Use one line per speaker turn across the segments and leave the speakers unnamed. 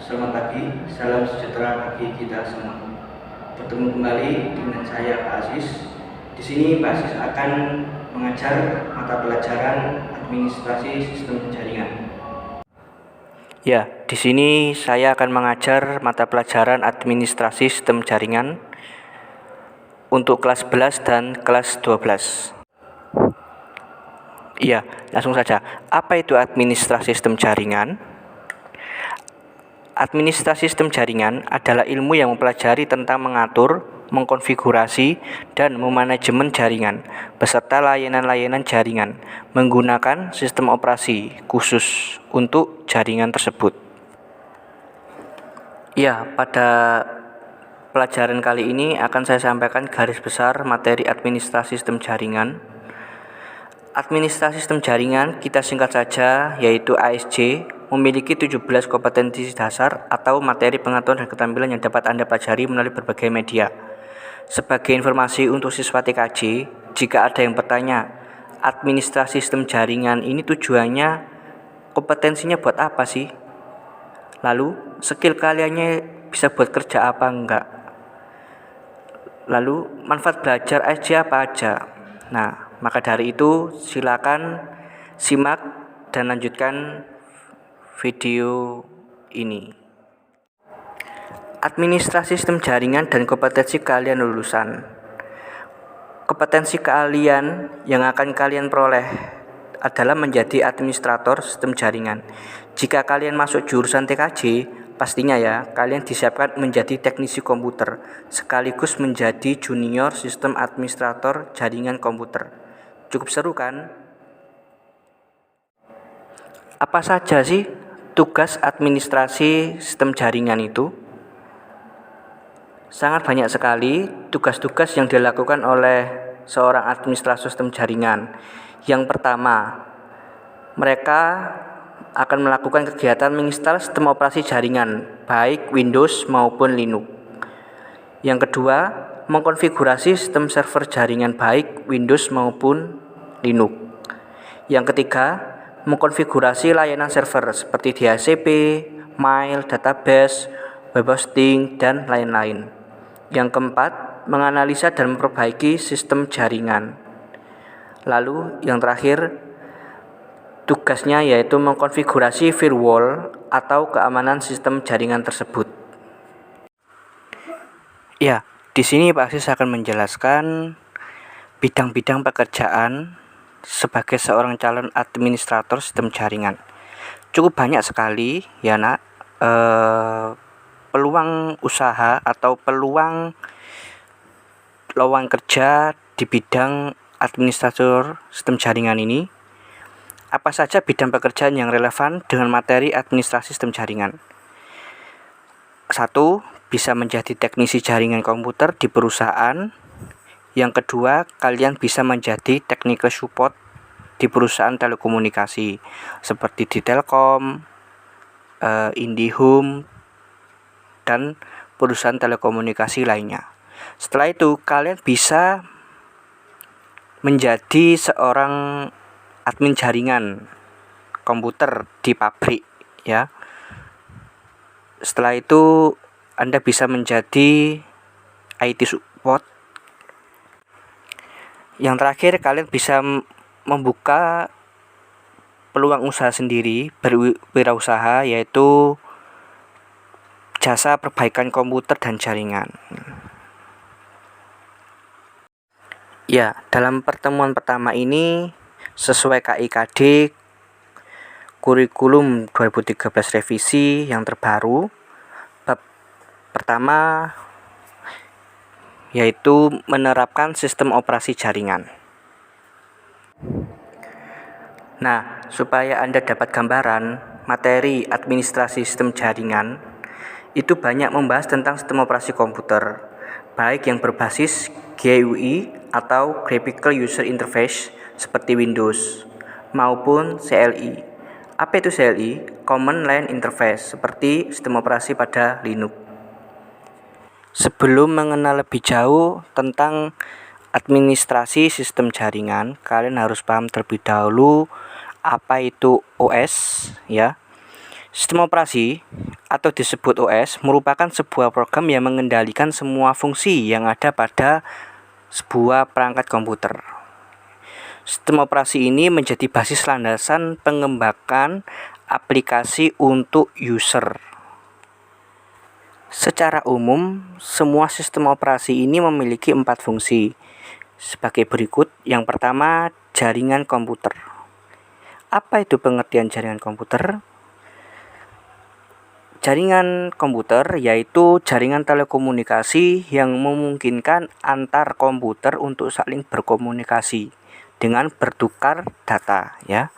Selamat pagi, salam sejahtera bagi kita semua. Bertemu kembali dengan saya Pak Aziz. Di sini Pak Aziz akan mengajar mata pelajaran administrasi sistem jaringan. Ya, di sini saya akan mengajar mata pelajaran administrasi sistem jaringan untuk kelas 11 dan kelas 12. Iya, langsung saja. Apa itu administrasi sistem jaringan? Administrasi sistem jaringan adalah ilmu yang mempelajari tentang mengatur, mengkonfigurasi, dan memanajemen jaringan, beserta layanan-layanan jaringan, menggunakan sistem operasi khusus untuk jaringan tersebut. Ya, pada pelajaran kali ini akan saya sampaikan garis besar materi administrasi sistem jaringan. Administrasi sistem jaringan kita singkat saja yaitu ASJ, memiliki 17 kompetensi dasar atau materi pengetahuan dan keterampilan yang dapat Anda pelajari melalui berbagai media. Sebagai informasi untuk siswa TKJ, jika ada yang bertanya, administrasi sistem jaringan ini tujuannya, kompetensinya buat apa sih? Lalu, skill kaliannya bisa buat kerja apa enggak? Lalu, manfaat belajar ASJ apa aja? Nah, maka dari itu silakan simak dan lanjutkan video ini. Administrasi sistem jaringan dan kompetensi kalian lulusan. Kompetensi kalian yang akan kalian peroleh adalah menjadi administrator sistem jaringan. Jika kalian masuk jurusan TKJ, pastinya ya, kalian disiapkan menjadi teknisi komputer, sekaligus menjadi junior sistem administrator jaringan komputer. Cukup seru kan? Apa saja sih tugas administrasi sistem jaringan itu? Sangat banyak sekali tugas-tugas yang dilakukan oleh seorang administrator sistem jaringan. Yang pertama, mereka akan melakukan kegiatan menginstal sistem operasi jaringan, baik Windows maupun Linux. Yang kedua, mengkonfigurasi sistem server jaringan baik Windows maupun Linux. Yang ketiga, mengkonfigurasi layanan server seperti DHCP, mail, database, web hosting, dan lain-lain. Yang keempat, menganalisa dan memperbaiki sistem jaringan. Lalu yang terakhir, tugasnya yaitu mengkonfigurasi firewall atau keamanan sistem jaringan tersebut. Ya, di sini Pak Aziz akan menjelaskan bidang-bidang pekerjaan sebagai seorang calon administrator sistem jaringan. Cukup banyak sekali ya nak, peluang usaha atau peluang lowongan kerja di bidang administrator sistem jaringan ini. Apa saja bidang pekerjaan yang relevan dengan materi administrasi sistem jaringan? 1. Bisa menjadi teknisi jaringan komputer di perusahaan. Yang kedua, kalian bisa menjadi technical support di perusahaan telekomunikasi seperti di Telkom, IndiHome, dan perusahaan telekomunikasi lainnya. Setelah itu, kalian bisa menjadi seorang admin jaringan komputer di pabrik, ya. Setelah itu, Anda bisa menjadi IT support. Yang terakhir, kalian bisa membuka peluang usaha sendiri, berwirausaha, yaitu jasa perbaikan komputer dan jaringan. Ya, dalam pertemuan pertama ini sesuai KIKD kurikulum 2013 revisi yang terbaru, bab pertama yaitu menerapkan sistem operasi jaringan. Nah, supaya Anda dapat gambaran, materi administrasi sistem jaringan itu banyak membahas tentang sistem operasi komputer, baik yang berbasis GUI atau Graphical User Interface seperti Windows, maupun CLI. Apa itu CLI? Command Line Interface, seperti sistem operasi pada Linux. Sebelum mengenal lebih jauh tentang administrasi sistem jaringan, kalian harus paham terlebih dahulu apa itu OS, ya. Sistem operasi atau disebut OS merupakan sebuah program yang mengendalikan semua fungsi yang ada pada sebuah perangkat komputer. Sistem operasi ini menjadi basis landasan pengembangan aplikasi untuk user. Secara umum, semua sistem operasi ini memiliki 4 fungsi. Sebagai berikut, yang pertama, jaringan komputer. Apa itu pengertian jaringan komputer? Jaringan komputer yaitu jaringan telekomunikasi yang memungkinkan antar komputer untuk saling berkomunikasi dengan bertukar data, ya.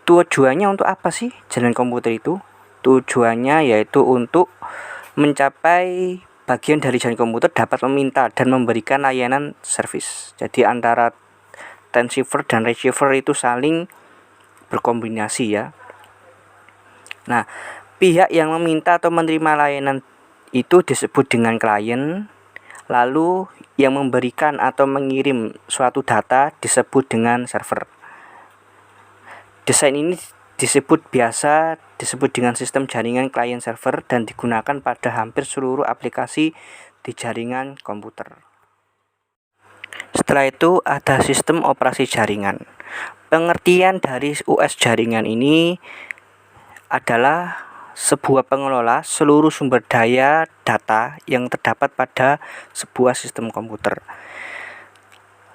Tujuannya untuk apa sih jaringan komputer itu? Tujuannya yaitu untuk mencapai bagian dari jaringan komputer dapat meminta dan memberikan layanan service. Jadi antara transceiver dan receiver itu saling berkombinasi, ya. Nah, pihak yang meminta atau menerima layanan itu disebut dengan klien, lalu yang memberikan atau mengirim suatu data disebut dengan server. Desain ini disebut dengan sistem jaringan klien server dan digunakan pada hampir seluruh aplikasi di jaringan komputer. Setelah itu ada sistem operasi jaringan. Pengertian dari OS jaringan ini adalah sebuah pengelola seluruh sumber daya data yang terdapat pada sebuah sistem komputer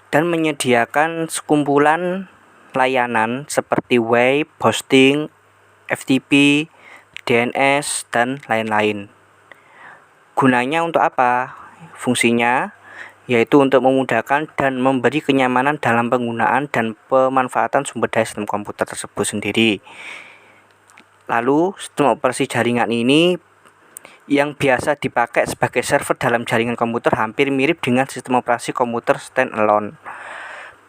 dan menyediakan sekumpulan layanan seperti web, hosting, FTP, DNS, dan lain-lain. Gunanya untuk apa? Fungsinya yaitu untuk memudahkan dan memberi kenyamanan dalam penggunaan dan pemanfaatan sumber daya sistem komputer tersebut sendiri. Lalu, sistem operasi jaringan ini yang biasa dipakai sebagai server dalam jaringan komputer hampir mirip dengan sistem operasi komputer standalone.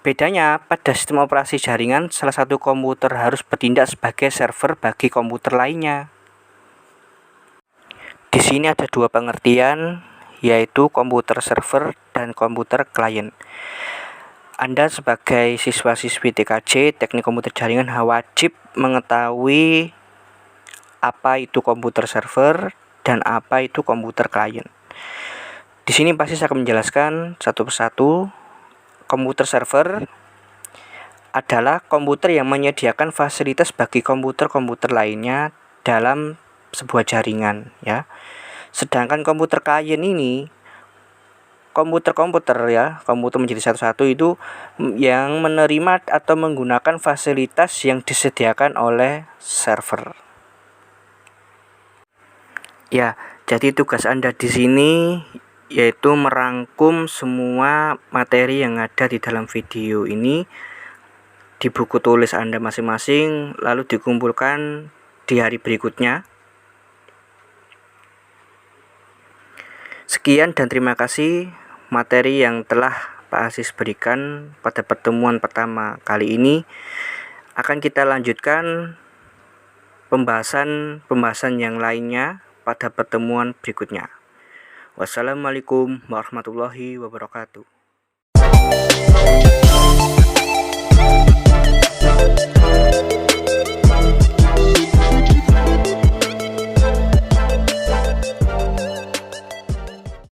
Bedanya, pada sistem operasi jaringan, salah satu komputer harus bertindak sebagai server bagi komputer lainnya. Di sini ada 2 pengertian, yaitu komputer server dan komputer klien. Anda sebagai siswa-siswi TKJ, Teknik Komputer Jaringan, wajib mengetahui apa itu komputer server dan apa itu komputer klien. Di sini pasti saya akan menjelaskan satu persatu. Komputer server adalah komputer yang menyediakan fasilitas bagi komputer-komputer lainnya dalam sebuah jaringan, ya. Sedangkan komputer klien ini komputer menjadi satu-satu itu yang menerima atau menggunakan fasilitas yang disediakan oleh server. Ya, jadi tugas Anda di sini yaitu merangkum semua materi yang ada di dalam video ini di buku tulis Anda masing-masing, lalu dikumpulkan di hari berikutnya. Sekian dan terima kasih materi yang telah Pak Aziz berikan pada pertemuan pertama kali ini. Akan kita lanjutkan pembahasan yang lainnya pada pertemuan berikutnya. Wassalamualaikum warahmatullahi wabarakatuh.